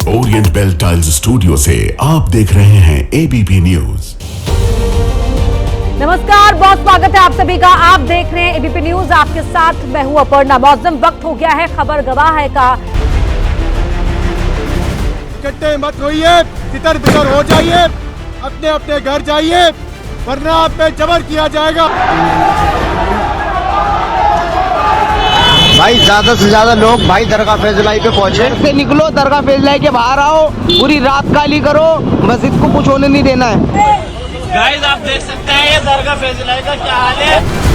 Orient bell tiles studio से आप देख रहे हैं एबीपी न्यूज। नमस्कार, बहुत स्वागत है आप सभी का। आप देख रहे हैं एबीपी न्यूज, आपके साथ मैं हूं अपर्णा। मौसम वक्त हो गया है खबर गवाह है का। इकट्ठे मत होइए, तितर बितर हो जाइए, अपने अपने घर जाइए, वरना आप पे जबर किया जाएगा। भाई ज्यादा से ज्यादा लोग भाई दरगाह फैजलाई पे पहुंचे। से निकलो, दरगाह फैजलाई के बाहर आओ, पूरी रात काली करो, मस्जिद को कुछ होने नहीं देना है। गाइस आप देख सकते हैं ये दरगाह फैजलाई का क्या हाल है।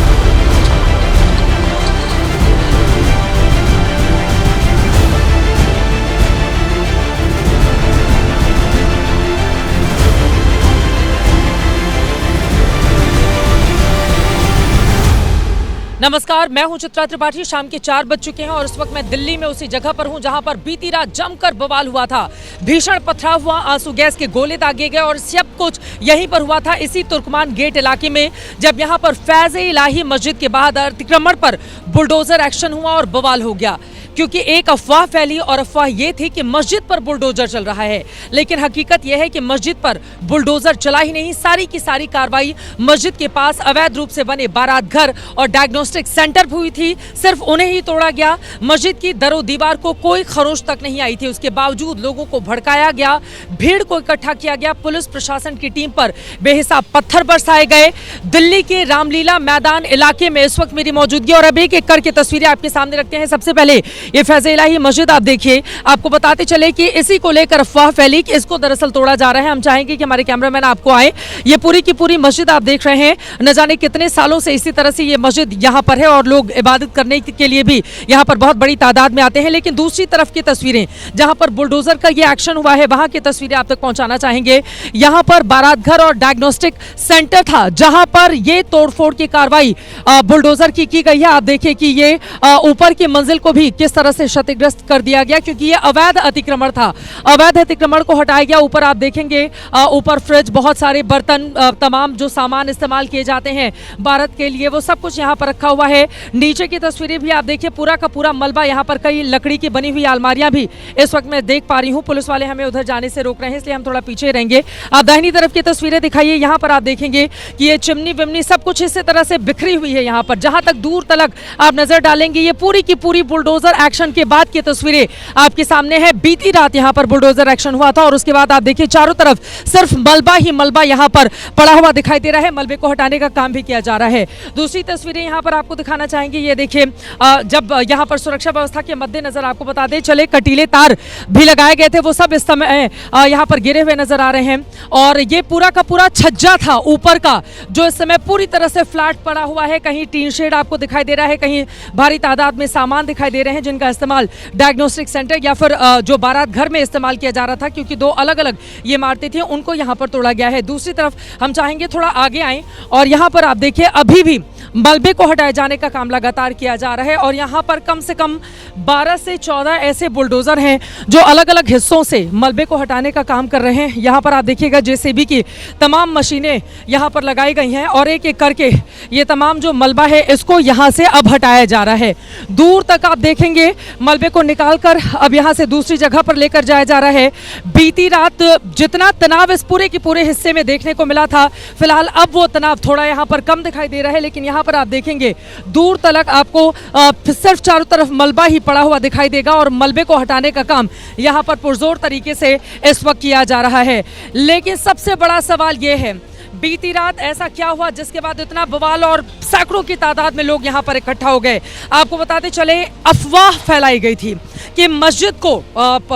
नमस्कार, मैं हूं चित्रा त्रिपाठी। शाम के 4 बज चुके हैं और इस वक्त मैं दिल्ली में उसी जगह पर हूं जहां पर बीती रात जमकर बवाल हुआ था। भीषण पथराव हुआ, आंसू गैस के गोले दागे गए और सब कुछ यहीं पर हुआ था, इसी तुर्कमान गेट इलाके में, जब यहां पर फैज़-ए-इलाही मस्जिद के बाहर अतिक्रमण पर बुलडोजर एक्शन हुआ और बवाल हो गया। क्योंकि एक अफवाह फैली और अफवाह ये थी कि मस्जिद पर बुलडोजर चल रहा है, लेकिन हकीकत यह है कि मस्जिद पर बुलडोजर चला ही नहीं। सारी की सारी कार्रवाई मस्जिद के पास अवैध रूप से बने बारात घर और डायग्नोस्टिक सेंटर पर हुई थी, सिर्फ उन्हें ही तोड़ा गया। मस्जिद की दरो दीवार को कोई खरोच तक नहीं आई थी, उसके बावजूद लोगों को भड़काया गया, भीड़ को इकट्ठा किया गया, पुलिस प्रशासन की टीम पर बेहिसाब पत्थर बरसाए गए। दिल्ली के रामलीला मैदान इलाके में इस वक्त मेरी मौजूदगी और अब एक एक करके तस्वीरें आपके सामने रखते हैं। सबसे पहले ये फैज़-ए-इलाही मस्जिद आप देखिए। आपको बताते चले कि इसी को लेकर अफवाह फैली कि इसको दरअसल तोड़ा जा रहा है। हम चाहेंगे कि हमारे कैमरामैन आपको आए। ये पूरी की पूरी मस्जिद आप देख रहे हैं, न जाने कितने सालों से इसी तरह से ये मस्जिद यहाँ पर है और लोग इबादत करने के लिए भी यहाँ पर बहुत बड़ी तादाद में आते हैं। लेकिन दूसरी तरफ की तस्वीरें जहाँ पर बुलडोजर का ये एक्शन हुआ है, वहाँ की तस्वीरें आप तक पहुँचाना चाहेंगे। यहाँ पर बारात घर और डायग्नोस्टिक सेंटर था जहाँ पर ये तोड़फोड़ की कार्रवाई बुलडोजर की गई है। आप देखिए कि ये ऊपर की मंजिल को भी किस तरह से क्षतिग्रस्त कर दिया गया, क्योंकि ये अवैध अतिक्रमण था। अवैध अतिक्रमण को हटाया गया। ऊपर आप देखेंगे, ऊपर फ्रिज, बहुत सारे बर्तन, तमाम जो सामान इस्तेमाल किए जाते हैं बारात के लिए, वो सब कुछ यहाँ पर रखा हुआ है। नीचे की तस्वीरें भी आप देखिए, पूरा का पूरा मलबा। यहाँ पर कई लकड़ी की बनी हुई अलमारियां भी इस वक्त मैं देख पा रही हूँ। पुलिस वाले हमें उधर जाने से रोक रहे हैं, इसलिए हम थोड़ा पीछे रहेंगे। आप दाहिनी तरफ की तस्वीरें दिखाइए। यहाँ पर आप देखेंगे कि ये चिमनी विमनी सब कुछ इसी तरह से बिखरी हुई है। यहाँ पर जहां तक दूर तलक आप नजर डालेंगे, ये पूरी की पूरी बुलडोजर एक्शन के बाद की तस्वीरें आपके सामने है। बीती रात यहाँ पर बुलडोजर एक्शन हुआ था और उसके बाद आप देखिए चारों तरफ सिर्फ मलबा ही मलबा यहाँ पर पड़ा हुआ दिखाई दे रहा है। मलबे को हटाने का काम भी किया जा रहा है। दूसरी तस्वीरें यहाँ पर आपको दिखाना चाहेंगे। ये देखिए, जब यहाँ पर सुरक्षा व्यवस्था के मद्देनजर आपको बता दें चले, कटीले तार भी लगाए गए थे, वो सब इस समय यहाँ पर गिरे हुए नजर आ रहे हैं। और ये पूरा का पूरा छज्जा था ऊपर का, जो इस समय पूरी तरह से फ्लैट पड़ा हुआ है। कहीं टीन शेड आपको दिखाई दे रहा है, कहीं भारी तादाद में सामान दिखाई दे रहे हैं जिनका इस्तेमाल डायग्नोस्टिक सेंटर या फिर जो बारात घर में इस्तेमाल किया जा रहा था, क्योंकि दो अलग अलग ये इमारतें थी, उनको यहाँ पर तोड़ा गया है। दूसरी तरफ हम चाहेंगे थोड़ा आगे आएं और यहाँ पर आप देखिए अभी भी मलबे को हटाए जाने का काम लगातार किया जा रहा है। और यहाँ पर कम से कम 12 से 14 ऐसे बुलडोजर हैं जो अलग अलग हिस्सों से मलबे को हटाने का काम कर रहे हैं। यहाँ पर आप देखिएगा जेसीबी की तमाम मशीनें यहाँ पर लगाई गई हैं और एक एक करके ये तमाम जो मलबा है इसको यहाँ से अब हटाया जा रहा है। दूर तक आप देखेंगे मलबे को निकालकर अब यहाँ से दूसरी जगह पर लेकर जाया जा रहा है। बीती रात जितना तनाव इस पूरे के पूरे हिस्से में देखने को मिला था, फिलहाल अब वो तनाव थोड़ा यहाँ पर कम दिखाई दे रहा है। लेकिन यहाँ पर आप देखेंगे दूर तलक आपको सिर्फ चारों तरफ मलबा ही पड़ा हुआ दिखाई देगा और मलबे को हटाने का काम यहाँ पर पुरजोर तरीके से इस वक्त किया जा रहा है। लेकिन सबसे बड़ा सवाल ये है, बीती रात ऐसा क्या हुआ जिसके बाद इतना बवाल और सैकड़ों की तादाद में लोग यहाँ पर इकट्ठा हो गए। आपको बताते चले, अफवाह फैलाई गई थी कि मस्जिद को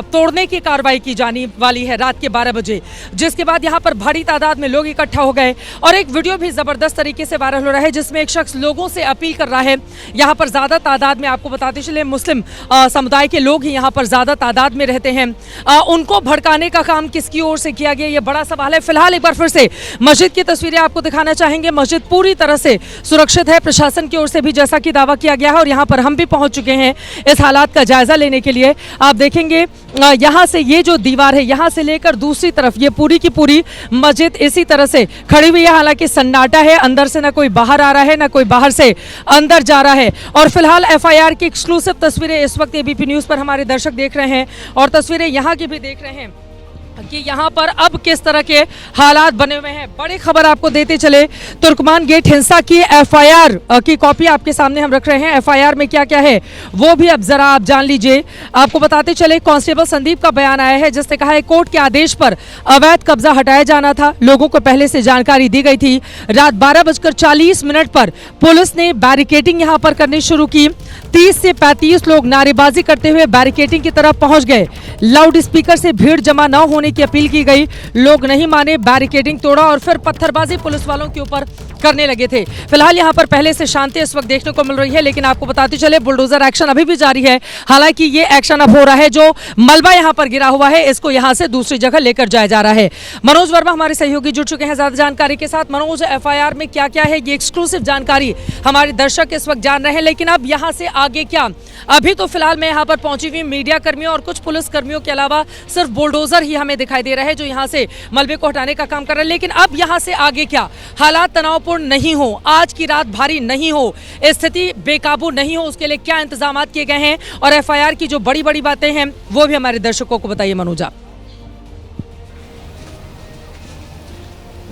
तोड़ने की कार्रवाई की जाने वाली है रात के 12 बजे, जिसके बाद यहाँ पर भारी तादाद में लोग इकट्ठा हो गए। और एक वीडियो भी ज़बरदस्त तरीके से वायरल हो रहा है जिसमें एक शख्स लोगों से अपील कर रहा है। यहाँ पर ज़्यादा तादाद में, आपको बताते चले, मुस्लिम समुदाय के लोग ही यहाँ पर ज़्यादा तादाद में रहते हैं। उनको भड़काने का काम किसकी ओर से किया गया, ये बड़ा सवाल है। फिलहाल एक बार फिर से मस्जिद मस्जिद की तस्वीरें आपको दिखाना चाहेंगे। मस्जिद पूरी तरह से सुरक्षित है, प्रशासन की ओर से भी जैसा कि दावा किया गया है, और यहाँ पर हम भी पहुंच चुके हैं इस हालात का जायजा लेने के लिए। आप देखेंगे यहाँ से ये जो दीवार है, यहाँ से लेकर दूसरी तरफ ये पूरी की पूरी मस्जिद इसी तरह से खड़ी हुई है। हालांकि सन्नाटा है, अंदर से ना कोई बाहर आ रहा है, ना कोई बाहर से अंदर जा रहा है। और फिलहाल एफआईआर की एक्सक्लूसिव तस्वीरें इस वक्त एबीपी न्यूज़ पर हमारे दर्शक देख रहे हैं, और तस्वीरें यहाँ की भी देख रहे हैं कि यहाँ पर अब किस तरह के हालात बने हुए हैं। बड़ी खबर आपको देते चले, तुर्कमान गेट हिंसा की एफआईआर की कॉपी आपके सामने हम रख रहे हैं। एफआईआर में क्या क्या है वो भी अब जरा आप जान लीजिए। आपको बताते चले, कांस्टेबल संदीप का बयान आया है जिसने कहा है कोर्ट के आदेश पर अवैध कब्जा हटाया जाना था, लोगों को पहले से जानकारी दी गई थी। रात 12:40 पर पुलिस ने बैरिकेडिंग यहाँ पर करनी शुरू की। 30 से 35 लोग नारेबाजी करते हुए बैरिकेडिंग की तरफ पहुंच गए। लाउड स्पीकर से भीड़ जमा न होने की अपील की गई, लोग नहीं माने, बैरिकेडिंग तोड़ा और फिर पत्थरबाजी पुलिस वालों के ऊपर करने लगे थे। फिलहाल यहाँ पर पहले से शांति इस वक्त देखने को मिल रही है, लेकिन आपको बताते चले बुलडोजर एक्शन अभी भी जारी है। हालांकि ये एक्शन अब हो रहा है, जो मलबा यहाँ पर गिरा हुआ है इसको यहाँ से दूसरी जगह लेकर जाया जा रहा है। मनोज वर्मा हमारे सहयोगी जुड़ चुके हैं ज्यादा जानकारी के साथ। मनोज, एफआईआर में क्या क्या है, ये एक्सक्लूसिव जानकारी हमारे दर्शक इस वक्त जान रहे हैं, लेकिन अब यहाँ से आगे क्या? अभी तो फिलहाल मैं यहाँ पर पहुंची हुई मीडिया कर्मियों और कुछ पुलिस कर्मियों के अलावा सिर्फ बुलडोजर ही हमें दिखाई दे रहा है जो यहाँ से मलबे को हटाने का काम कर रहा है। लेकिन अब यहाँ से आगे क्या? हालात तनावपूर्ण नहीं हो, आज की रात भारी नहीं हो, स्थिति बेकाबू नहीं हो, उसके लिए क्या इंतजाम किए गए हैं और एफआईआर की जो बड़ी बड़ी बातें हैं वो भी हमारे दर्शकों को बताइए मनोजा।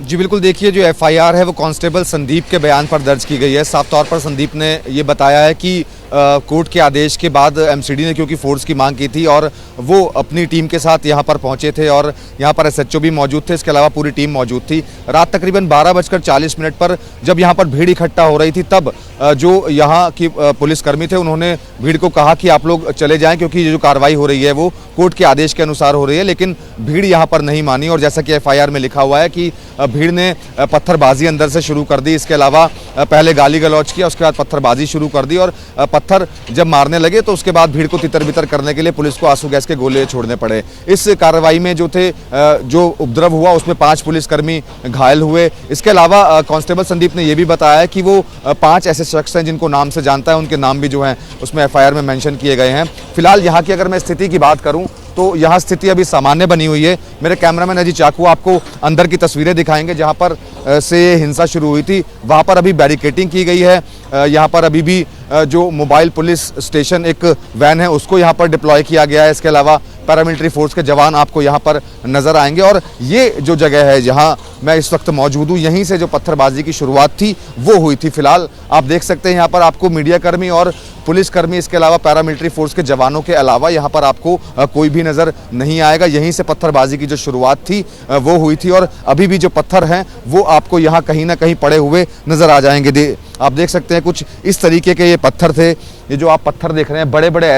जी बिल्कुल, देखिए जो एफआईआर है वो कांस्टेबल संदीप के बयान पर दर्ज की गई है। साफ तौर पर संदीप ने ये बताया है कि कोर्ट के आदेश के बाद एमसीडी ने क्योंकि फोर्स की मांग की थी और वो अपनी टीम के साथ यहाँ पर पहुँचे थे और यहाँ पर एसएचओ भी मौजूद थे, इसके अलावा पूरी टीम मौजूद थी। रात तकरीबन 12:40 पर जब यहाँ पर भीड़ इकट्ठा हो रही थी तब जो यहाँ की पुलिसकर्मी थे उन्होंने भीड़ को कहा कि आप लोग चले जाएं क्योंकि ये जो कार्रवाई हो रही है वो कोर्ट के आदेश के अनुसार हो रही है, लेकिन भीड़ यहाँ पर नहीं मानी और जैसा कि एफआईआर में लिखा हुआ है कि भीड़ ने पत्थरबाजी अंदर से शुरू कर दी। इसके अलावा पहले गाली गलौज किया, उसके बाद पत्थरबाजी शुरू कर दी और पत्थर जब मारने लगे तो उसके बाद भीड़ को तितर बितर करने के लिए पुलिस को आंसू गैस के गोले छोड़ने पड़े। इस कार्रवाई में जो उपद्रव हुआ उसमें 5 पुलिसकर्मी घायल हुए। इसके अलावा कांस्टेबल संदीप ने यह भी बताया कि वो 5 ऐसे शख्स हैं जिनको नाम से जानता है, उनके नाम भी जो हैं उसमें एफआईआर में मेंशन किए गए हैं। फिलहाल यहाँ की अगर मैं स्थिति की बात करूँ तो यहाँ स्थिति अभी सामान्य बनी हुई है। मेरे कैमरामैन अजी चाकू आपको अंदर की तस्वीरें दिखाएंगे जहाँ पर से हिंसा शुरू हुई थी, वहाँ पर अभी बैरिकेडिंग की गई है। यहाँ पर अभी भी जो मोबाइल पुलिस स्टेशन एक वैन है उसको यहाँ पर डिप्लॉय किया गया है। इसके अलावा पैरामिलिट्री फोर्स के जवान आपको यहाँ पर नजर आएंगे और ये जो जगह है जहाँ मैं इस वक्त मौजूद हूँ, यहीं से जो पत्थरबाजी की शुरुआत थी वो हुई थी। फिलहाल आप देख सकते हैं यहाँ पर आपको मीडिया कर्मी और पुलिसकर्मी, इसके अलावा पैरामिलिट्री फोर्स के जवानों के अलावा यहाँ पर आपको कोई भी नजर नहीं आएगा। यहीं से पत्थरबाजी की जो शुरुआत थी वो हुई थी और अभी भी जो पत्थर हैं वो आपको यहाँ कहीं ना कहीं पड़े हुए नजर आ जाएंगे। आप देख सकते हैं कुछ इस तरीके के ये पत्थर थे। ये जो आप पत्थर देख रहे हैं बड़े बड़े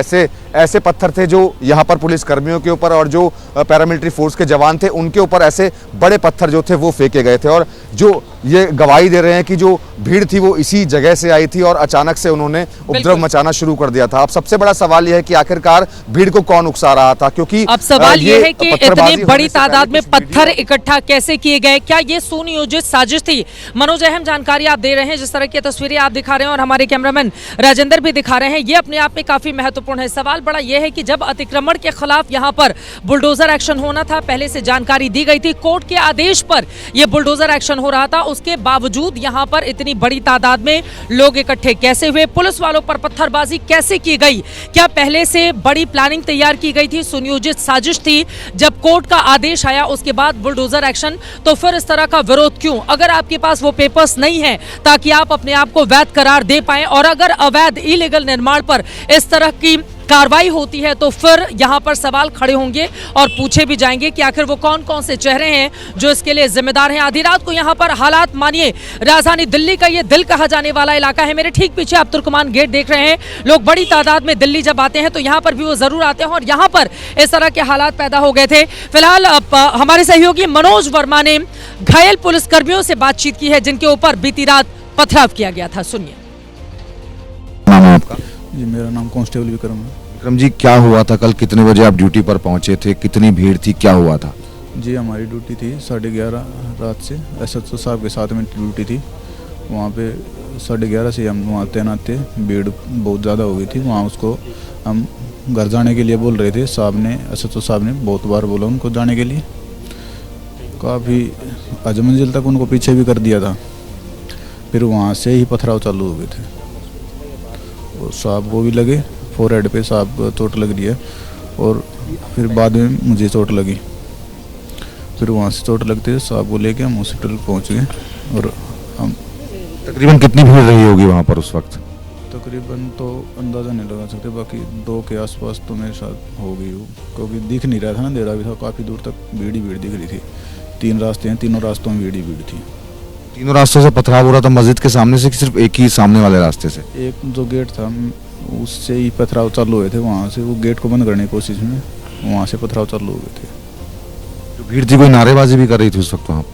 ऐसे पत्थर थे जो यहाँ पर पुलिस कर्मियों के ऊपर और जो पैरामिलिट्री फोर्स के जवान थे उनके ऊपर ऐसे बड़े पत्थर जो थे वो फेंके गए थे और जो ये गवाही दे रहे हैं कि जो भीड़ थी वो इसी जगह से आई थी और अचानक से उन्होंने उपद्रव मचाना शुरू कर दिया था। अब सबसे बड़ा सवाल यह है कि आखिरकार भीड़ को कौन उकसा रहा था, क्योंकि अब सवाल ये है कि इतनी बड़ी तादाद में पत्थर इकट्ठा कैसे किए गए, क्या ये सुनियोजित साजिश थी? मनोज, अहम जानकारी आप दे रहे हैं, जिस तरह की तस्वीरें आप दिखा रहे हैं और हमारे कैमरामैन राजेंद्र भी दिखा रहे हैं, ये अपने आप में काफी महत्वपूर्ण है। सवाल बड़ा यह है कि जब अतिक्रमण के खिलाफ यहाँ पर बुलडोजर एक्शन होना था, पहले से जानकारी दी गई थी, कोर्ट के आदेश पर यह बुलडोजर एक्शन हो रहा था, उसके बावजूद यहाँ पर इतनी बड़ी तादाद में लोग इकट्ठे कैसे हुए? पुलिस वालों पर पत्थरबाजी कैसे की गई? क्या पहले से बड़ी प्लानिंग तैयार की गई थी, सुनियोजित साजिश थी? जब कोर्ट का आदेश आया उसके बाद बुलडोजर एक्शन, तो फिर इस तरह का विरोध क्यों? अगर आपके पास वो पेपर्स नहीं है ताकि आप अपने आप को वैध करार दे पाएं और अगर अवैध इलीगल निर्माण पर इस तरह की कार्रवाई होती है तो फिर यहाँ पर सवाल खड़े होंगे और पूछे भी जाएंगे कि आखिर वो कौन कौन से चेहरे हैं जो इसके लिए जिम्मेदार हैं। आधी रात को यहाँ पर हालात, मानिए राजधानी दिल्ली का ये दिल कहा जाने वाला इलाका है। मेरे ठीक पीछे आप तुर्कमान गेट देख रहे हैं। लोग बड़ी तादाद में दिल्ली जब आते हैं तो यहाँ पर भी वो जरूर आते हैं और यहाँ पर इस तरह के हालात पैदा हो गए थे। फिलहाल हमारे सहयोगी मनोज वर्मा ने घायल पुलिसकर्मियों से बातचीत की है जिनके ऊपर बीती रात पथराव किया गया था। सुनिए। नाम है आपका? जी, मेरा नाम कांस्टेबल विक्रम है। विक्रम जी, क्या हुआ था कल? कितने बजे आप ड्यूटी पर पहुंचे थे? कितनी भीड़ थी? क्या हुआ था? जी हमारी ड्यूटी थी 11:30 रात से, SHO साहब के साथ में ड्यूटी थी। वहाँ पे 11:30 से हम वहाँ तैनात थे। भीड़ बहुत ज़्यादा हो गई थी वहाँ, उसको हम घर जाने के लिए बोल रहे थे। साहब ने, SHO साहब ने बहुत बार बोला उनको जाने के लिए। काफ़ी आज मंजिल तक उनको पीछे भी कर दिया था। फिर वहाँ से ही पथराव चालू हो गए थे और साहब को भी लगे, फोरहेड पे साहब को चोट लग रही है और फिर बाद में मुझे चोट लगी। फिर वहाँ से चोट लगते साहब को लेके हम हॉस्पिटल पहुँच गए और हम तकरीबन कितनी भीड़ रही होगी वहाँ पर उस वक्त? तकरीबन तो अंदाज़ा नहीं लगा सकते, बाकी 2 के आसपास तो मेरे साथ हो गई हो, क्योंकि दिख नहीं रहा था ना, अंधेरा भी था, काफ़ी दूर तक भीड़ ही भीड़ दिख रही थी। 3 रास्ते हैं, तीनों रास्तों में भीड़ ही भीड़ थी। तीनों रास्तों से पथराव हो रहा था मस्जिद के सामने से कि सिर्फ एक ही सामने वाले रास्ते से? एक जो गेट था उससे ही पथराव चालू हुए थे। वहाँ से वो गेट को बंद करने की कोशिश में वहाँ से पथराव चालू हो गए थे। जो भीड़ थी कोई नारेबाजी भी कर रही थी उस वक्त वहाँ?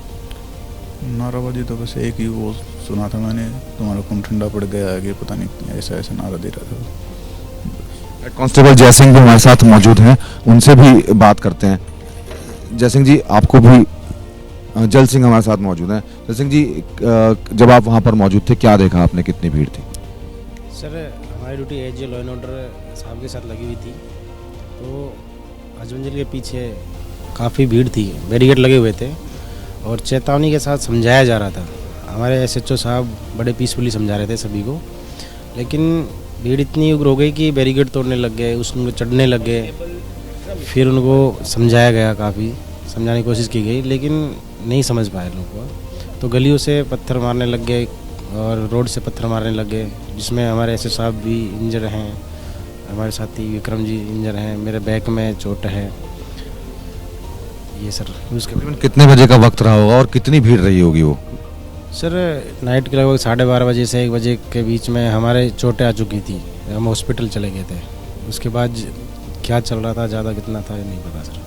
नाराबाजी तो बस एक ही वो सुना था मैंने, तुम्हारा खून ठंडा पड़ गया आगे, पता नहीं ऐसा ऐसा नारा दे रहा था। हेड कांस्टेबल जयसिंह भी हमारे साथ मौजूद हैं, उनसे भी बात करते हैं। जयसिंह जी, आपको भी जल सिंह हमारे साथ मौजूद हैं। जल सिंह जी, जब आप वहाँ पर मौजूद थे क्या देखा आपने, कितनी भीड़ थी? सर हमारी duty as law and order साहब के साथ लगी हुई थी, तो अजमंजिल के पीछे काफ़ी भीड़ थी, बैरिकेड लगे हुए थे और चेतावनी के साथ समझाया जा रहा था। हमारे SHO साहब बड़े पीसफुली समझा रहे थे सभी को, लेकिन भीड़ इतनी उग्र हो गई कि बैरिकेड तोड़ने लग गए, उसमें चढ़ने लग गए। फिर उनको समझाया गया, काफ़ी समझाने की कोशिश की गई, लेकिन नहीं समझ पाए लोग को। तो गलियों से पत्थर मारने लग गए और रोड से पत्थर मारने लग गए, जिसमें हमारे SHO साहब भी इंजर हैं, हमारे साथी विक्रम जी इंजर हैं, मेरे बैक में चोट है। ये सर उसके कितने बजे का वक्त रहा होगा और कितनी भीड़ रही होगी वो? सर नाइट के लगभग 12:30 बजे से 1 बजे के बीच में हमारे चोटें आ चुकी थी, हम हॉस्पिटल चले गए थे। उसके बाद क्या चल रहा था, ज़्यादा कितना था नहीं पता सर।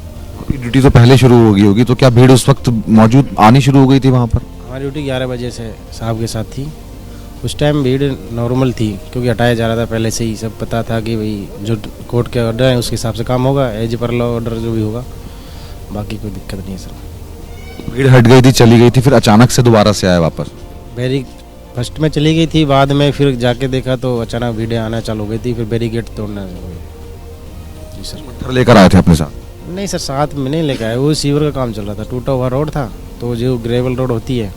ड्यूटी तो पहले शुरू हो गई होगी, तो क्या भीड़ उस वक्त मौजूद आनी शुरू हो गई थी वहाँ पर? हमारी ड्यूटी 11 बजे से साहब के साथ थी। उस टाइम भीड़ नॉर्मल थी, क्योंकि हटाया जा रहा था पहले से ही। सब पता था कि भाई जो कोर्ट के ऑर्डर हैं उसके हिसाब से काम होगा, एज पर लॉ ऑर्डर जो भी होगा, बाकी कोई दिक्कत नहीं है सर। भीड़ हट गई थी, चली गई थी, फिर अचानक से दोबारा से आया वापस? फर्स्ट में चली गई थी, बाद में फिर जाके देखा तो अचानक भीड़ आना चालू हो गई थी, फिर बैरिकेड तोड़ना चालू हो गई। जी सर। पत्थर लेकर आए थे अपने साथ? नहीं सर, साथ में नहीं लेकर आए, वो सीवर का काम चल रहा था, टूटा हुआ रोड था, तो जो ग्रेवल रोड होती है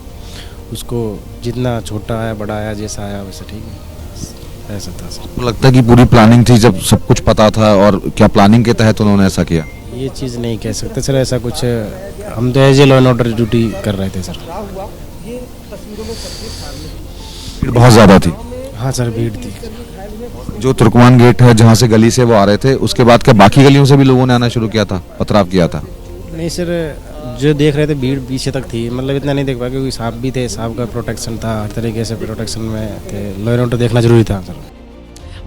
उसको जितना छोटा आया बड़ा आया जैसा आया वैसे ठीक है, ऐसा था सर। तो लगता है कि पूरी प्लानिंग थी, जब सब कुछ पता था, और क्या प्लानिंग के तहत उन्होंने ऐसा किया? ये चीज़ नहीं कह सकते सर, ऐसा कुछ हम तो as a law and order duty कर रहे थे सर। भीड़ बहुत ज़्यादा थी? हाँ सर, भीड़ थी। जो तुर्कमान गेट है जहाँ से गली से वो आ रहे थे, उसके बाद क्या बाकी गलियों से भी लोगों ने आना शुरू किया था, पथराव किया था? नहीं सर, जो देख रहे थे भीड़ पीछे तक थी, मतलब इतना नहीं देख पाया क्योंकि साहब भी थे, साहब का प्रोटेक्शन था, हर तरीके से प्रोटेक्शन में थे, लॉ एंड ऑर्डर देखना जरूरी था सर।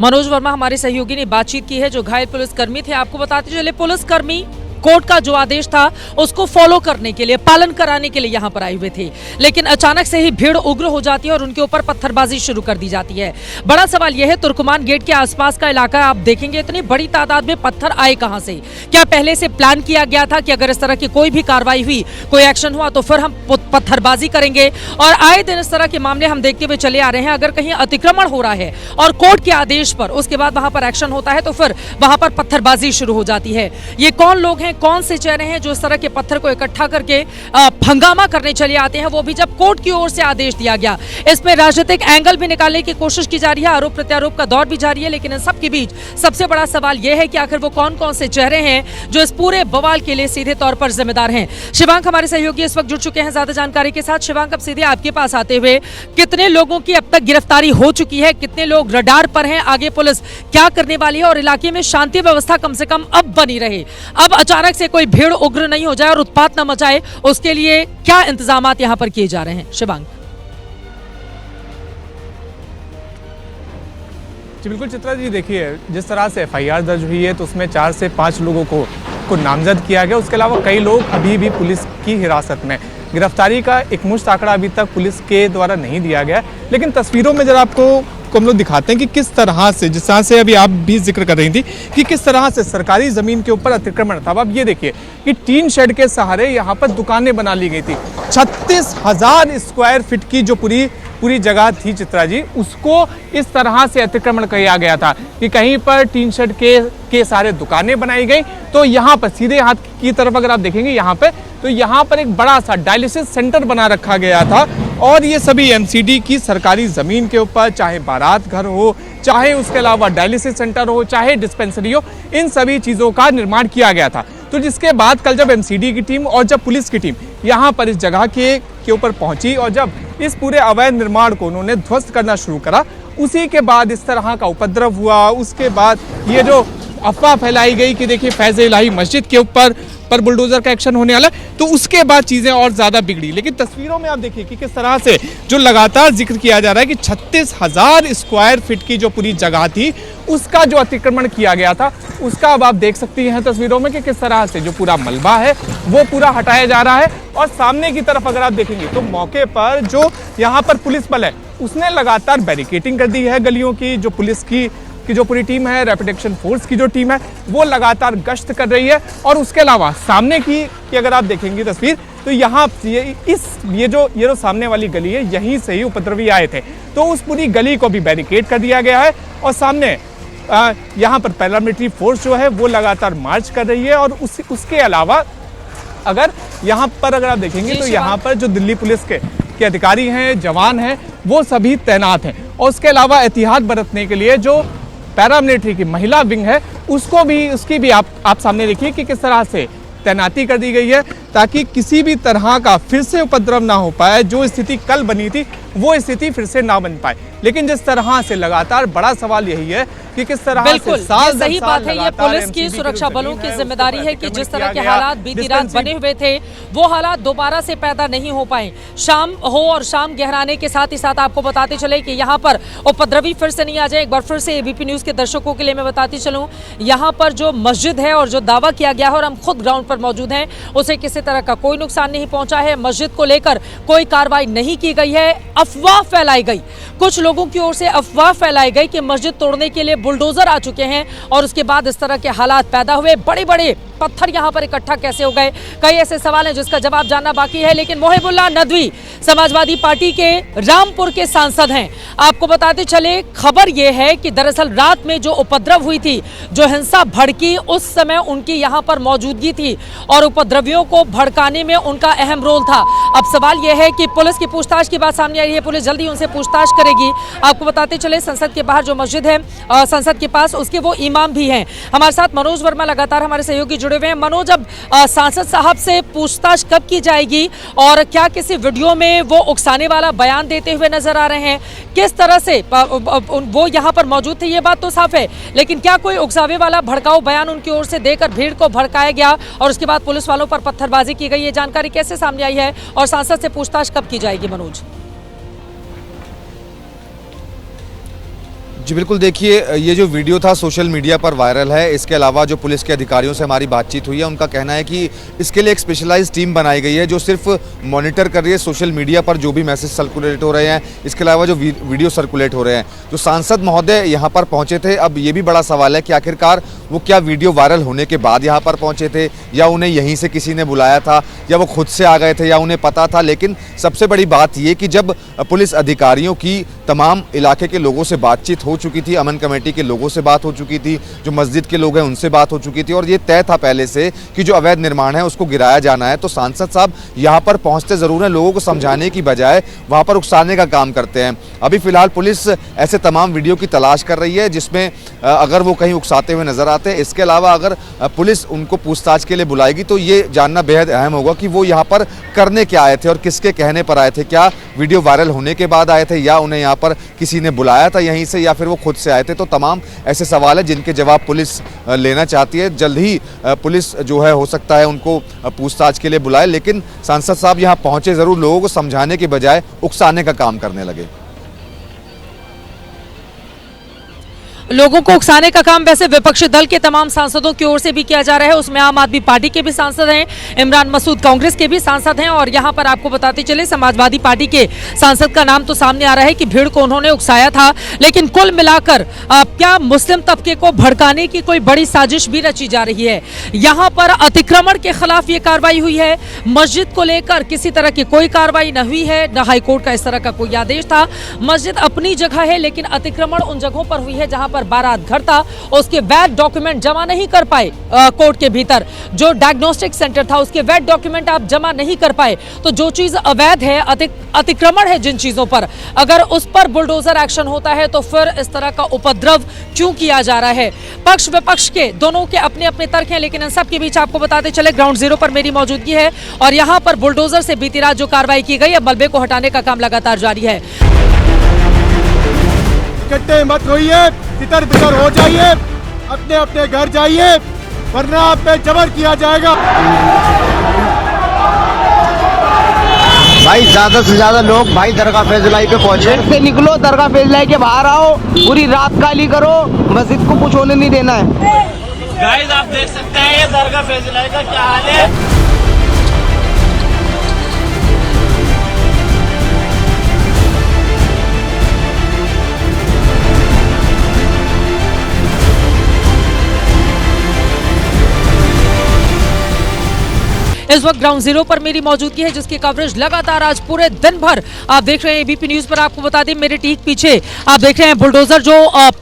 मनोज वर्मा हमारे सहयोगी ने बातचीत की है जो घायल पुलिसकर्मी थे। आपको बताते चले, पुलिसकर्मी कोर्ट का जो आदेश था उसको फॉलो करने के लिए, पालन कराने के लिए यहाँ पर आए हुए थे, लेकिन अचानक से ही भीड़ उग्र हो जाती है और उनके ऊपर पत्थरबाजी शुरू कर दी जाती है। बड़ा सवाल यह है, तुर्कमान गेट के आसपास का इलाका आप देखेंगे, इतनी बड़ी तादाद में पत्थर आए कहां से? क्या पहले से प्लान किया गया था कि अगर इस तरह की कोई भी कार्रवाई हुई, कोई एक्शन हुआ तो फिर हम पत्थरबाजी करेंगे? और आए दिन इस तरह के मामले हम देखते हुए चले आ रहे हैं। अगर कहीं अतिक्रमण हो रहा है और कोर्ट के आदेश पर उसके बाद वहां पर एक्शन होता है तो फिर वहां पर पत्थरबाजी शुरू हो जाती है। ये कौन लोग हैं, कौन से चेहरे हैं जो इस तरह के पत्थर को इकट्ठा करके हंगामा करने चले आते हैं, वो भी जब कोर्ट की ओर से आदेश दिया गया? इसमें राजनीतिक एंगल भी निकालने की कोशिश की जा रही है, आरोप प्रत्यारोप का दौर भी जारी है, लेकिन इन सब के बीच सबसे बड़ा सवाल यह है कि आखिर वो कौन कौन से चेहरे हैं जो इस पूरे बवाल के लिए सीधे तौर पर जिम्मेदार हैं। शिवांक हमारे सहयोगी इस वक्त जुड़ चुके हैं ज्यादा जानकारी के साथ। शिवांक, अब सीधे आपके पास आते हुए, कितने लोगों की अब तक गिरफ्तारी हो चुकी है, कितने लोग रडार पर हैं, आगे पुलिस क्या करने वाली है और इलाके में शांति व्यवस्था कम से कम अब बनी रहे, अब अचानक से कोई भीड़ उग्र नहीं हो जाए और उत्पात न मचाए, उसके लिए क्या इंतजामात यहां पर किए जा रहे हैं? शिवांक। जी बिल्कुल चित्रा जी, देखिए जिस तरह से FIR दर्ज हुई है तो उसमें 4 से 5 लोगों को नामजद किया गया। उसके अलावा कई लोग अभी भी पुलिस की हिरासत में। गिरफ्तारी का एक मुश्त आंकड़ा अभी तक पुलिस के द्वारा नहीं दिया गया, लेकिन तस्वीरों में जब आपको आपको हम लोग दिखाते हैं कि किस तरह से, जिस तरह से अभी आप भी जिक्र कर रही थी कि किस तरह से सरकारी ज़मीन के ऊपर अतिक्रमण था। अब आप ये देखिए कि टीन शेड के सहारे यहाँ पर दुकानें बना ली गई थी। 36,000 स्क्वायर फीट की जो पूरी जगह थी चित्रा जी, उसको इस तरह से अतिक्रमण किया गया था कि कहीं पर टीन शेड के सारे दुकानें बनाई गई। तो यहाँ पर सीधे हाथ की तरफ अगर आप देखेंगे यहाँ पे, तो यहाँ पर एक बड़ा सा डायलिसिस सेंटर बना रखा गया था और ये सभी एमसीडी की सरकारी ज़मीन के ऊपर, चाहे बारात घर हो, चाहे उसके अलावा डायलिसिस सेंटर हो, चाहे डिस्पेंसरी हो, इन सभी चीज़ों का निर्माण किया गया था। तो जिसके बाद कल जब एमसीडी की टीम और जब पुलिस की टीम यहाँ पर इस जगह के ऊपर पहुंची और जब इस पूरे अवैध निर्माण को उन्होंने ध्वस्त करना शुरू करा, उसी के बाद इस तरह का उपद्रव हुआ। उसके बाद ये जो अफवाह फैलाई गई कि देखिए फैज़ इलाही मस्जिद के ऊपर पर बुलडोजर का एक्शन होने वाला, तो उसके बाद चीज़ें और ज़्यादा बिगड़ी। लेकिन तस्वीरों में आप देखिए कि किस तरह से जो लगातार जिक्र किया जा रहा है कि 36,000 स्क्वायर फीट की जो पूरी जगह थी उसका जो अतिक्रमण किया गया था, उसका अब आप देख सकती हैं तस्वीरों में कि किस तरह से जो पूरा मलबा है वो पूरा हटाया जा रहा है। और सामने की तरफ अगर आप देखेंगे तो मौके पर जो यहाँ पर पुलिस बल है उसने लगातार बैरिकेडिंग कर दी है गलियों की। जो पुलिस की जो पूरी टीम है, रैपिड एक्शन फोर्स की जो टीम है, वो लगातार गश्त कर रही है। और उसके अलावा सामने की अगर आप देखेंगे तस्वीर, तो यहाँ ये जो सामने वाली गली है, यहीं से ही उपद्रवी आए थे, तो उस पूरी गली को भी बैरिकेड कर दिया गया है। और सामने यहाँ पर पैरामिलिट्री फोर्स जो है वो लगातार मार्च कर रही है। और उसके अलावा अगर यहाँ पर अगर आप देखेंगे तो यहाँ पर जो दिल्ली पुलिस के अधिकारी हैं, जवान हैं, वो सभी तैनात हैं। और उसके अलावा एहतियात बरतने के लिए जो पैरामिलिट्री की महिला विंग है उसकी भी आप सामने देखिए कि किस तरह से तैनाती कर दी गई है ताकि किसी भी तरह का फिर से उपद्रव ना हो पाए। जो स्थिति कल बनी थी वो स्थिति फिर से ना बन पाए। लेकिन जिस तरह से लगातार बड़ा सवाल यही है कि किस तरह बिल्कुल, से साल ये सही बात है, ये पुलिस की सुरक्षा बलों की जिम्मेदारी है कि जिस तरह के हालात बीती रात बने हुए थे वो हालात दोबारा से पैदा नहीं हो पाए। शाम हो और शाम गहराने के साथ ही साथ आपको बताते चले कि यहाँ पर उपद्रवी फिर से नहीं आ जाए। एक बार फिर से एबीपी न्यूज के दर्शकों के लिए मैं बताती चलूँ, यहाँ पर जो मस्जिद है और जो दावा किया गया है और हम खुद ग्राउंड पर मौजूद हैं, उसे किसी तरह का कोई नुकसान नहीं पहुंचा है। मस्जिद को लेकर कोई कार्रवाई नहीं की गई है। अफवाह फैलाई गई, कुछ लोगों की ओर से अफवाह फैलाई गई कि मस्जिद तोड़ने के लिए बुलडोजर आ चुके हैं और उसके बाद इस तरह के हालात पैदा हुए। बड़े बड़े पत्थर यहां पर इकट्ठा कैसे हो गए, कई ऐसे सवाल हैं जिसका जवाब जानना बाकी है। लेकिन मोहिबुल्लाह नदवी समाजवादी पार्टी के रामपुर के सांसद हैं। आपको बताते चले, खबर यह है कि दरअसल रात में जो उपद्रव हुई थी, जो हिंसा भड़की, उस समय उनकी यहां पर मौजूदगी थी और उपद्रवियों को भड़काने में उनका अहम रोल था। अब सवाल यह है कि पुलिस की पूछताछ की बात सामने आई है, पुलिस जल्दी उनसे पूछताछ करेगी। आपको बताते चले, संसद के बाहर जो मस्जिद है, संसद के पास, उसके वो इमाम भी हैं। हमारे साथ मनोज वर्मा लगातार हमारे सहयोगी जुड़े हुए हैं। मनोज, अब सांसद साहब से पूछताछ कब की जाएगी और क्या किसी वीडियो में वो उकसाने वाला बयान देते हुए नजर आ रहे हैं? किस तरह से वो यहाँ पर मौजूद थे ये बात तो साफ है, लेकिन क्या कोई उकसावे वाला भड़काऊ बयान उनकी ओर से देकर भीड़ को भड़काया गया और उसके बाद पुलिस वालों पर पत्थरबाजी की गई? ये जानकारी कैसे सामने आई है और सांसद से पूछताछ कब की जाएगी मनोज? जी बिल्कुल, देखिए ये जो वीडियो था सोशल मीडिया पर वायरल है। इसके अलावा जो पुलिस के अधिकारियों से हमारी बातचीत हुई है, उनका कहना है कि इसके लिए एक स्पेशलाइज्ड टीम बनाई गई है जो सिर्फ मॉनिटर कर रही है सोशल मीडिया पर जो भी मैसेज सर्कुलेट हो रहे हैं, इसके अलावा जो वीडियो सर्कुलेट हो रहे हैं। जो सांसद महोदय यहाँ पर पहुँचे थे, अब ये भी बड़ा सवाल है कि आखिरकार वो क्या वीडियो वायरल होने के बाद यहाँ पर पहुँचे थे या उन्हें यहीं से किसी ने बुलाया था या वो खुद से आ गए थे या उन्हें पता था। लेकिन सबसे बड़ी बात ये कि जब पुलिस अधिकारियों की तमाम इलाके के लोगों से बातचीत हो चुकी थी, अमन कमेटी के लोगों से बात हो चुकी थी, जो मस्जिद के लोग हैं उनसे बात हो चुकी थी और ये तय था पहले से कि जो अवैध निर्माण है उसको गिराया जाना है, तो सांसद साहब यहाँ पर पहुँचते ज़रूर हैं, लोगों को समझाने की बजाय वहाँ पर उकसाने का काम करते हैं। अभी फिलहाल पुलिस ऐसे तमाम वीडियो की तलाश कर रही है जिसमें अगर वो कहीं उकसाते हुए नजर आते हैं। इसके अलावा अगर पुलिस उनको पूछताछ के लिए बुलाएगी तो ये जानना बेहद अहम होगा कि वो यहाँ पर करने क्या आए थे और किसके कहने पर आए थे। क्या वीडियो वायरल होने के बाद आए थे या उन्हें यहाँ पर किसी ने बुलाया था यहीं से या फिर वो खुद से आए थे? तो तमाम ऐसे सवाल हैं जिनके जवाब पुलिस लेना चाहती है। जल्द ही पुलिस जो है हो सकता है उनको पूछताछ के लिए बुलाए, लेकिन सांसद साहब यहाँ पहुंचे ज़रूर, लोगों को समझाने के बजाय उकसाने का काम करने लगे। लोगों को उकसाने का काम वैसे विपक्षी दल के तमाम सांसदों की ओर से भी किया जा रहा है। उसमें आम आदमी पार्टी के भी सांसद हैं, इमरान मसूद कांग्रेस के भी सांसद हैं, और यहां पर आपको बताते चले समाजवादी पार्टी के सांसद का नाम तो सामने आ रहा है कि भीड़ को उन्होंने उकसाया था। लेकिन कुल मिलाकर क्या मुस्लिम तबके को भड़काने की कोई बड़ी साजिश भी रची जा रही है? यहां पर अतिक्रमण के खिलाफ ये कार्रवाई हुई है। मस्जिद को लेकर किसी तरह की कोई कार्रवाई न हुई है, न हाईकोर्ट का इस तरह का कोई आदेश था। मस्जिद अपनी जगह है, लेकिन अतिक्रमण उन जगहों पर हुई है जहां पर बारात घर था, उसके वैध डॉक्यूमेंट जमा नहीं कर पाए कोर्ट के भीतर। जो डायग्नोस्टिक सेंटर था उसके वैध डॉक्यूमेंट आप जमा नहीं कर पाए, तो जो चीज अवैध है, अतिक्रमण है जिन चीजों पर, अगर उस पर बुलडोजर एक्शन होता है तो फिर इस तरह का उपद्रव क्यों किया जा रहा है? पक्ष विपक्ष के दोनों के अपने अपने तर्क हैं, लेकिन इन सब के बीच आपको बताते चले ग्राउंड जीरो पर मेरी मौजूदगी है और यहां पर बुलडोजर से बीती रात जो कार्रवाई की गई है, मलबे को हटाने का काम लगातार जारी है। इकट्ठे मत होइए, तितर बितर हो जाइए, अपने अपने घर जाइए, वरना आप पे जबर किया जाएगा। भाई ज्यादा से ज्यादा लोग भाई दरगाह फैजलाई पे पहुंचे, से निकलो, दरगाह फैजलाई के बाहर आओ, पूरी रात काली करो, मस्जिद को कुछ होने नहीं देना है। गाइस आप देख सकते हैं ये दरगाह फैजलाई का क्या हाल है। इस वक्त ग्राउंड जीरो पर मेरी मौजूदगी है, जिसकी कवरेज लगातार आज पूरे दिन भर आप देख रहे हैं एबीपी न्यूज पर। आपको बता दें मेरे ठीक पीछे आप देख रहे हैं बुलडोजर जो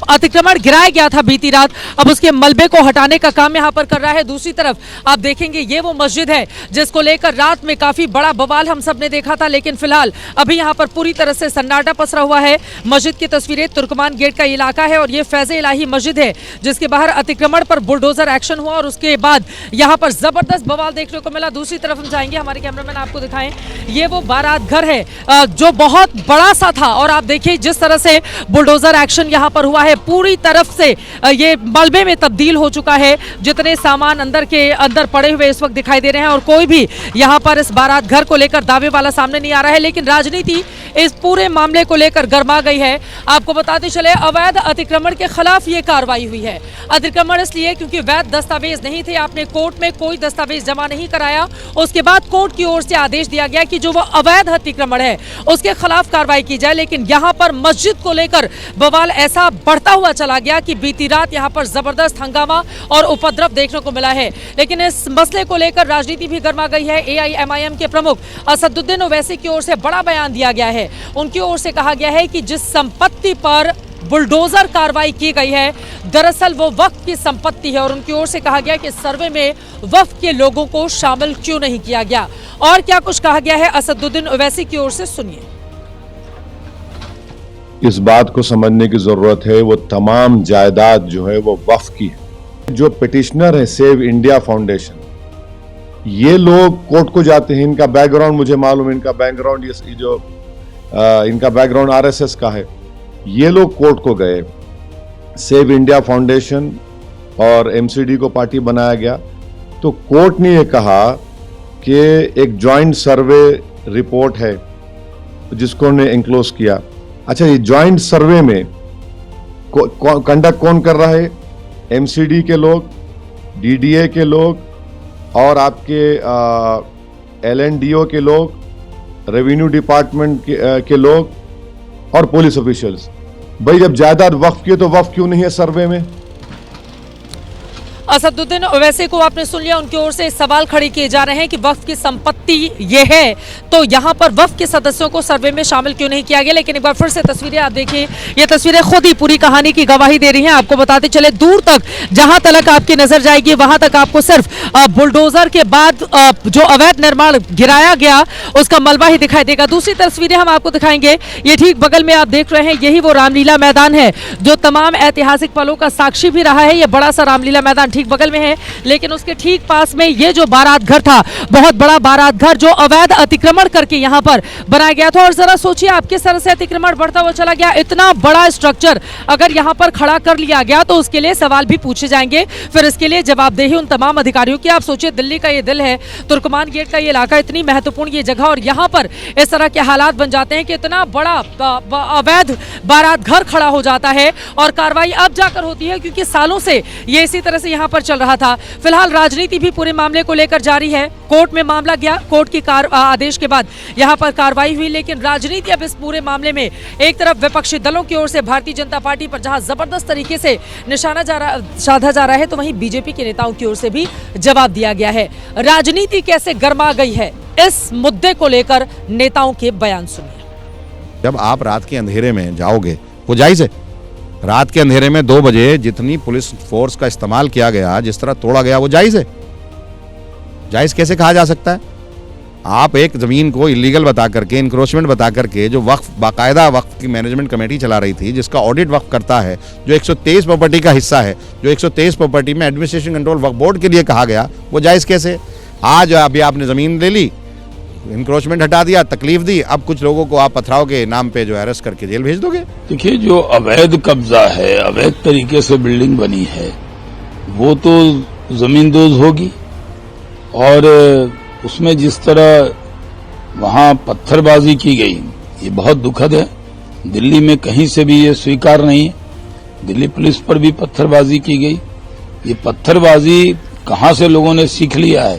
अतिक्रमण गिराया गया था बीती रात, अब उसके मलबे को हटाने का काम यहां पर कर रहा है। दूसरी तरफ आप देखेंगे ये वो मस्जिद है जिसको लेकर रात में काफी बड़ा बवाल हम सब ने देखा था, लेकिन फिलहाल अभी यहाँ पर पूरी तरह से सन्नाटा पसरा हुआ है। मस्जिद की तस्वीरें, तुर्कमान गेट का इलाका है और ये फैज़े इलाही मस्जिद है जिसके बाहर अतिक्रमण पर बुलडोजर एक्शन हुआ और उसके बाद यहाँ पर जबरदस्त बवाल देखने को मिला। दूसरी तरफ हम जाएंगे, हमारे कैमरामैन आपको दिखाएं, ये वो बारात घर है जो बहुत बड़ा सा था और आप देखिए जिस तरह से बुलडोजर एक्शन यहाँ पर हुआ है, पूरी तरफ से ये मलबे में तब्दील हो चुका है। जितने सामान अंदर पड़े हुए इस वक्त दिखाई दे रहे हैं और कोई भी यहाँ पर इस बारात घर को लेकर दावे वाला सामने नहीं आ रहा है, लेकिन राजनीति इस पूरे मामले को लेकर गर्मा गई है। आपको बताते चले अवैध अतिक्रमण के खिलाफ ये कार्रवाई हुई है। अतिक्रमण इसलिए क्योंकि वैध दस्तावेज नहीं थे, आपने कोर्ट में कोई दस्तावेज जमा नहीं कराया, उसके बाद कोर्ट की ओर से आदेश दिया गया कि जो वो अवैध अतिक्रमण है उसके खिलाफ कार्रवाई की जाए। लेकिन यहां पर मस्जिद को लेकर बवाल ऐसा बढ़ता हुआ चला गया कि बीती रात यहां पर जबरदस्त हंगामा और उपद्रव देखने को मिला है। लेकिन इस मसले को लेकर राजनीति भी गर्मा गई है। एआईएमआईएम के प्रमुख असदुद्दीन ओवैसी की ओर से बड़ा बयान दिया गया है। उनकी ओर से कहा गया है कि जिस संपत्ति पर बुलडोजर कार्रवाई की गई है दरअसल वो वक्फ की संपत्ति है और उनकी ओर से कहा गया कि सर्वे में वक्फ के लोगों को शामिल क्यों नहीं किया गया। और क्या कुछ कहा गया है असदुद्दीन ओवैसी की ओर से, सुनिए। इस बात को समझने की जरूरत है वो तमाम जायदाद जो है वो वक्फ की है। जो पिटिशनर है सेव इंडिया फाउंडेशन, ये लोग कोर्ट को जाते हैं, इनका बैकग्राउंड मुझे मालूम है, इनका बैकग्राउंड आरएसएस का है। ये लोग कोर्ट को गए, सेव इंडिया फाउंडेशन और एमसीडी को पार्टी बनाया गया, तो कोर्ट ने ये कहा कि एक जॉइंट सर्वे रिपोर्ट है जिसको ने एंक्लोज किया। अच्छा, ये जॉइंट सर्वे में कंडक्ट कौन कर रहा है? एमसीडी के लोग, डीडीए के लोग और आपके एलएनडीओ के लोग, रेवेन्यू डिपार्टमेंट के लोग और पुलिस ऑफिशियल्स। भाई जब जायदाद वक्फ की है तो वक्फ क्यों नहीं है सर्वे में? असदुद्दीन ओवैसी को आपने सुन लिया, उनकी ओर से सवाल खड़े किए जा रहे हैं कि वक्फ की संपत्ति ये है तो यहाँ पर वक्फ के सदस्यों को सर्वे में शामिल क्यों नहीं किया गया। लेकिन एक बार फिर से तस्वीरें आप देखिए, ये तस्वीरें खुद ही पूरी कहानी की गवाही दे रही हैं। आपको बताते चले दूर तक जहां तक आपकी नजर जाएगी वहां तक आपको सिर्फ बुलडोजर के बाद जो अवैध निर्माण गिराया गया उसका मलबा ही दिखाई देगा। दूसरी तस्वीरें हम आपको दिखाएंगे, ये ठीक बगल में आप देख रहे हैं, यही वो रामलीला मैदान है जो तमाम ऐतिहासिक पलों का साक्षी भी रहा है। ये बड़ा सा रामलीला मैदान ठीक बगल में है, लेकिन उसके ठीक पास में ये जो बारात घर था, बहुत बड़ा बारात घर जो अवैध अतिक्रमण करके यहाँ पर बनाया गया था। और जरा सोचिए आप किस तरह से अतिक्रमण बढ़ता हुआ चला गया। इतना बड़ा स्ट्रक्चर अगर यहाँ पर खड़ा कर लिया गया तो उसके लिए सवाल भी पूछे जाएंगे, फिर इसके लिए जवाबदेही उन तमाम अधिकारियों की। आप सोचिए दिल्ली का ये दिल है, तुर्कमान गेट का ये इलाका, इतनी महत्वपूर्ण ये जगह, और यहाँ पर इस तरह के हालात बन जाते हैं कि इतना बड़ा अवैध बारात घर खड़ा हो जाता है। और कार्रवाई अब जाकर होती है क्योंकि सालों से ये इसी तरह से यहाँ पर चल रहा था। फिलहाल राजनीति भी पूरे मामले को लेकर जारी है। कोर्ट में मामला गया, कोर्ट की आदेश के बाद यहाँ पर कार्रवाई हुई, लेकिन राजनीति अब इस पूरे मामले में एक तरफ विपक्षी दलों की ओर से भारतीय जनता पार्टी पर जहां जबरदस्त तरीके से निशाना साधा जा रहा है, तो वहीं बीजेपी के नेताओं की ओर से भी जवाब दिया गया है। राजनीति कैसे गर्मा गई है, इस मुद्दे को लेकर नेताओं के बयान सुनिए। जब आप रात के अंधेरे में जाओगे, वो जायज है। रात के अंधेरे में 2 बजे जितनी पुलिस फोर्स का इस्तेमाल किया गया, जिस तरह तोड़ा गया, वो जायज है। जायज कैसे कहा जा सकता है? आप एक जमीन को इलीगल बता करके, इंक्रोचमेंट बता करके, जो वक्फ बाकायदा वक्फ की मैनेजमेंट कमेटी चला रही थी, जिसका ऑडिट वक्फ करता है, जो 123 प्रॉपर्टी का हिस्सा है, जो 123 प्रॉपर्टी में एडमिनिस्ट्रेशन कंट्रोल वक्फ बोर्ड के लिए कहा गया, वो जायज कैसे? आज अभी आपने जमीन ले ली, इंक्रोचमेंट हटा दिया, तकलीफ दी, अब कुछ लोगों को आप पथराव के नाम पे जो अरेस्ट करके जेल भेज दोगे? देखिए, जो अवैध कब्जा है, अवैध तरीके से बिल्डिंग बनी है, वो तो जमींदोज होगी। और उसमें जिस तरह वहां पत्थरबाजी की गई, ये बहुत दुखद है। दिल्ली में कहीं से भी ये स्वीकार नहीं है। दिल्ली पुलिस पर भी पत्थरबाजी की गई। ये पत्थरबाजी कहां से लोगों ने सीख लिया है,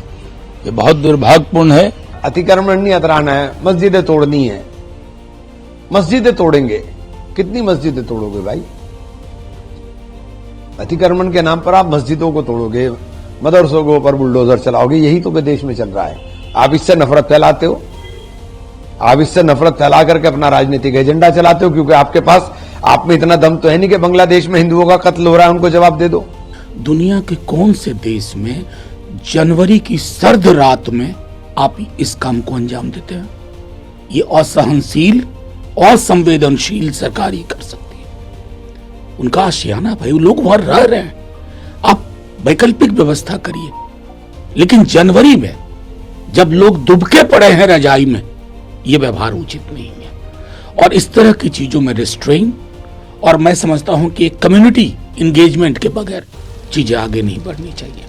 ये बहुत दुर्भाग्यपूर्ण है। अतिक्रमण नहीं हटवाना है, मस्जिदें तोड़नी है। मस्जिदें तोड़ेंगे, कितनी मस्जिदें तोड़ोगे भाई? अतिक्रमण के नाम पर आप मस्जिदों को तोड़ोगे, मदरसों के ऊपर बुलडोजर चलाओगे, यही तो देश में चल रहा है। आप इससे नफरत फैलाते हो, आप इससे नफरत फैला करके अपना राजनीतिक एजेंडा चलाते हो, क्योंकि आपके पास, आप में इतना दम तो है नहीं कि बांग्लादेश में हिंदुओं का कत्ल हो रहा है उनको जवाब दे दो। दुनिया के कौन से देश में जनवरी की सर्द रात में आप इस काम को अंजाम देते हैं? ये असहनशील, असंवेदनशील सरकार ही कर सकती है। उनका आशियाना भाई, लोग वहां रह रहे हैं, आप वैकल्पिक व्यवस्था करिए। लेकिन जनवरी में जब लोग दुबके पड़े हैं रजाई में, यह व्यवहार उचित नहीं है। और इस तरह की चीजों में रिस्ट्रेन, और मैं समझता हूं कि एक कम्युनिटी इंगेजमेंट के बगैर चीजें आगे नहीं बढ़नी चाहिए।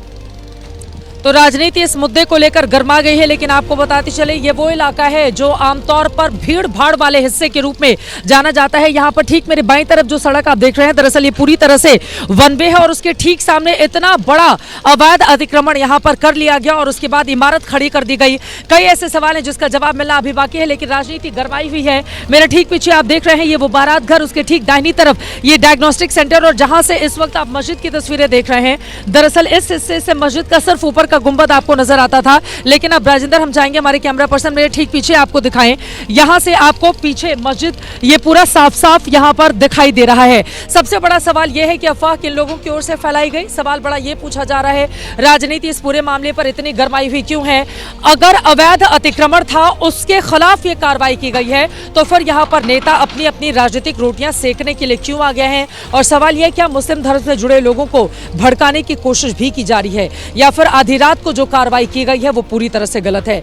तो राजनीति इस मुद्दे को लेकर गर्मा गई है, लेकिन आपको बताते चले ये वो इलाका है जो आमतौर पर भीड़ भाड़ वाले हिस्से के रूप में जाना जाता है। यहाँ पर ठीक मेरे बाईं तरफ जो सड़क आप देख रहे हैं, दरअसल ये पूरी तरह से वन वे है, और उसके ठीक सामने इतना बड़ा अवैध अतिक्रमण यहाँ पर कर लिया गया और उसके बाद इमारत खड़ी कर दी गई। कई ऐसे सवाल हैं जिसका जवाब मिलना अभी बाकी है, लेकिन राजनीति गर्माई हुई है। मेरे ठीक पीछे आप देख रहे हैं ये वो बारात घर, उसके ठीक दाहिनी तरफ ये डायग्नोस्टिक सेंटर, और जहां से इस वक्त आप मस्जिद की तस्वीरें देख रहे हैं, दरअसल इस हिस्से से मस्जिद का सिर्फ ऊपर का गुंबद आपको नजर आता था। लेकिन अब राजेंद्र, हम चाहेंगे हमारे कैमरा पर्सन मेरे ठीक पीछे आपको दिखाएं, यहां से आपको पीछे मस्जिद ये पूरा साफ साफ यहां पर दिखाई दे रहा है। सबसे बड़ा सवाल यह है कि अफवाह किन लोगों की ओर से फैलाई गई। सवाल बड़ा ये पूछा जा रहा है, राजनीति इस पूरे मामले पर इतनी गर्माई हुई क्यों है? अगर अवैध अतिक्रमण था, उसके खिलाफ ये कार्रवाई की गई है, तो फिर यहां पर नेता अपनी अपनी राजनीतिक रोटियां सेकने के लिए क्यों आ गए हैं? और सवाल यह, क्या मुस्लिम धर्म से जुड़े लोगों को भड़काने की कोशिश भी की जा रही है, या फिर आधी रात को जो कार्रवाई की गई है वो पूरी तरह से गलत है?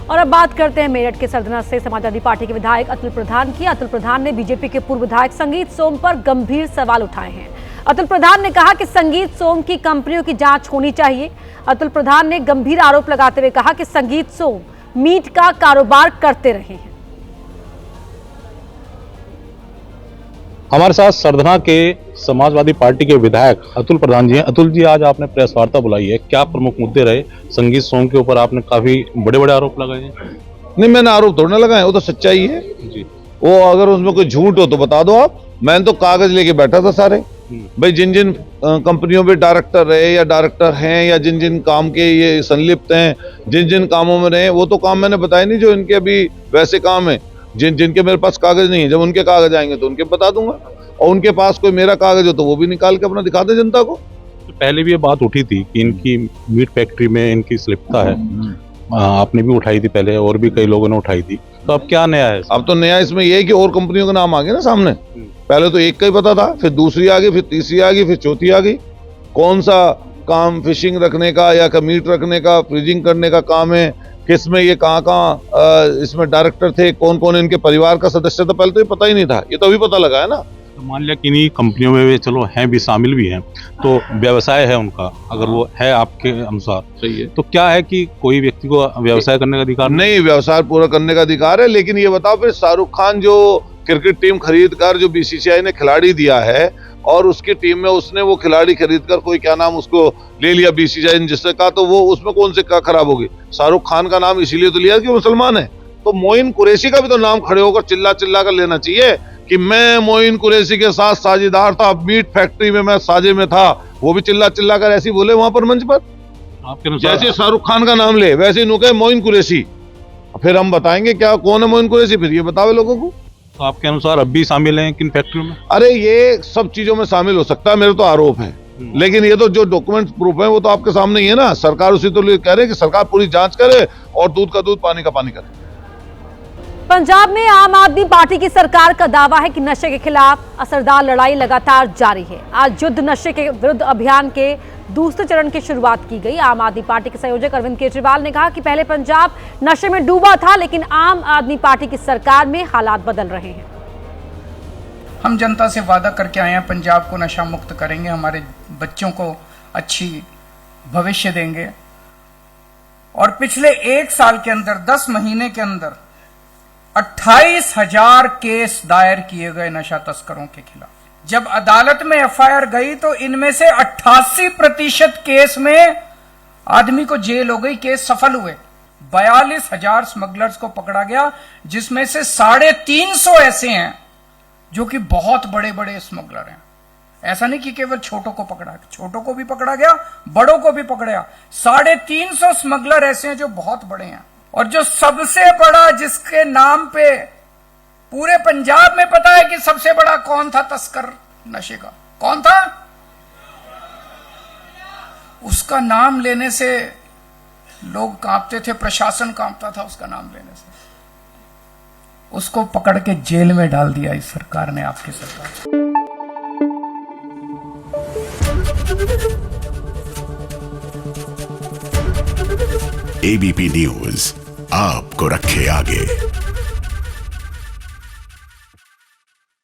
और अब बात करते हैं मेरठ के सरधना से समाजवादी पार्टी के विधायक अतुल प्रधान की। अतुल प्रधान ने बीजेपी के पूर्व विधायक संगीत सोम पर गंभीर सवाल उठाए हैं। अतुल प्रधान ने कहा कि संगीत सोम की कंपनियों की जांच होनी चाहिए। अतुल प्रधान ने गंभीर आरोप लगाते हुए कहा कि संगीत सोम मीट का कारोबार करते रहे हैं। हमारे साथ सरधना के समाजवादी पार्टी के विधायक अतुल प्रधान जी हैं। अतुल जी, आज आपने प्रेस वार्ता बुलाई है, क्या प्रमुख मुद्दे रहे? संगीत सोम के ऊपर आपने काफी बड़े बड़े आरोप लगाए हैं। नहीं, मैंने आरोप थोड़ने लगाए, वो तो सच्चाई है जी। वो अगर उसमें कोई झूठ हो तो बता दो आप। मैंने तो कागज लेके बैठा था सारे, भाई जिन जिन कंपनियों में डायरेक्टर रहे या डायरेक्टर हैं या जिन जिन काम के ये संलिप्त हैं, जिन जिन कामों में रहे, वो तो काम मैंने बताए नहीं जो इनके अभी वैसे काम है। जिनके मेरे पास कागज नहीं है, जब उनके कागज आएंगे तो उनके बता दूंगा, और उनके पास कोई मेरा कागज हो तो वो भी निकाल के अपना दिखा दे जनता को। पहले भी ये बात उठी थी कि इनकी मीट फैक्ट्री में इनकी स्लिपता है, आपने भी उठाई थी पहले, और भी कई लोगों ने उठाई थी। तो अब क्या नया है? अब तो नया इसमें यह है कि और कंपनियों का नाम आ गया ना सामने। पहले तो एक का ही पता था, फिर दूसरी आ गई, फिर तीसरी आ गई, फिर चौथी आ गई। कौन सा काम फिशिंग रखने का या मीट रखने का, फ्रीजिंग करने का काम है, किसमें ये कहाँ इसमें डायरेक्टर थे, कौन कौन इनके परिवार का सदस्य था, पहले तो ये पता ही नहीं था, ये तो अभी पता लगा है ना। तो मान लिया कि इन्हीं कंपनियों में वे चलो हैं भी, शामिल भी हैं, तो व्यवसाय है उनका, अगर वो है आपके अनुसार सही है, तो क्या है कि कोई व्यक्ति को व्यवसाय करने का अधिकार नहीं, व्यवसाय पूरा करने का अधिकार है। लेकिन ये बताओ फिर शाहरुख खान जो क्रिकेट टीम खरीद कर जो बीसीसीआई ने खिलाड़ी दिया है और उसकी टीम में उसने वो खिलाड़ी खरीद कर कोई क्या नाम उसको ले लिया बीसीसीआई ने जिससे कहा, तो वो उसमें कौन से क्या खराब होगी। शाहरुख खान का नाम इसीलिए तो लिया कि वो मुसलमान है, तो मोइन कुरैशी का भी तो नाम खड़े होकर चिल्ला चिल्ला कर लेना चाहिए कि मैं मोइन कुरैशी के साथ साझेदार था, मीट फैक्ट्री में मैं साझे में था, वो भी चिल्ला चिल्ला कर ऐसी बोले वहां पर मंच पर। आपके जैसे शाहरुख खान का नाम ले वैसे नुके मोइन कुरैशी, फिर हम बताएंगे क्या कौन है मोइन कुरैशी, फिर ये बतावे लोगों को। तो आपके अनुसार अब भी शामिल हैं किन फैक्ट्रियों में? अरे ये सब चीजों में शामिल हो सकता है, मेरे तो आरोप है, लेकिन ये तो जो डॉक्यूमेंट प्रूफ है वो तो आपके सामने ही है ना। सरकार उसी तो कह रहे हैं कि सरकार पूरी जांच करे और दूध का दूध पानी का पानी करे। पंजाब में आम आदमी पार्टी की सरकार का दावा है कि नशे के खिलाफ असरदार लड़ाई लगातार जारी है। आज युद्ध नशे के विरुद्ध अभियान के दूसरे चरण की शुरुआत की गई। आम आदमी पार्टी के संयोजक अरविंद केजरीवाल ने कहा कि पहले पंजाब नशे में डूबा था, लेकिन आम आदमी पार्टी की सरकार में हालात बदल रहे हैं। हम जनता से वादा करके आए हैं, पंजाब को नशा मुक्त करेंगे, हमारे बच्चों को अच्छी भविष्य देंगे। और पिछले 1 साल के अंदर 10 महीने के अंदर 28,000 केस दायर किए गए नशा तस्करों के खिलाफ। जब अदालत में एफआईआर गई तो इनमें से 88% केस में आदमी को जेल हो गई, केस सफल हुए। 42,000 स्मगलर्स को पकड़ा गया, जिसमें से 350 ऐसे हैं जो कि बहुत बड़े बड़े स्मगलर हैं। ऐसा नहीं कि केवल छोटों को पकड़ा, छोटों को भी पकड़ा गया, बड़ों को भी पकड़ा। 350 स्मगलर ऐसे हैं जो बहुत बड़े हैं। और जो सबसे बड़ा, जिसके नाम पे पूरे पंजाब में पता है कि सबसे बड़ा कौन था तस्कर नशे का, कौन था, उसका नाम लेने से लोग कांपते थे, प्रशासन कांपता था उसका नाम लेने से। उसको पकड़ के जेल में डाल दिया इस सरकार ने, आपकी सरकार। एबीपी न्यूज आपको रखे आगे।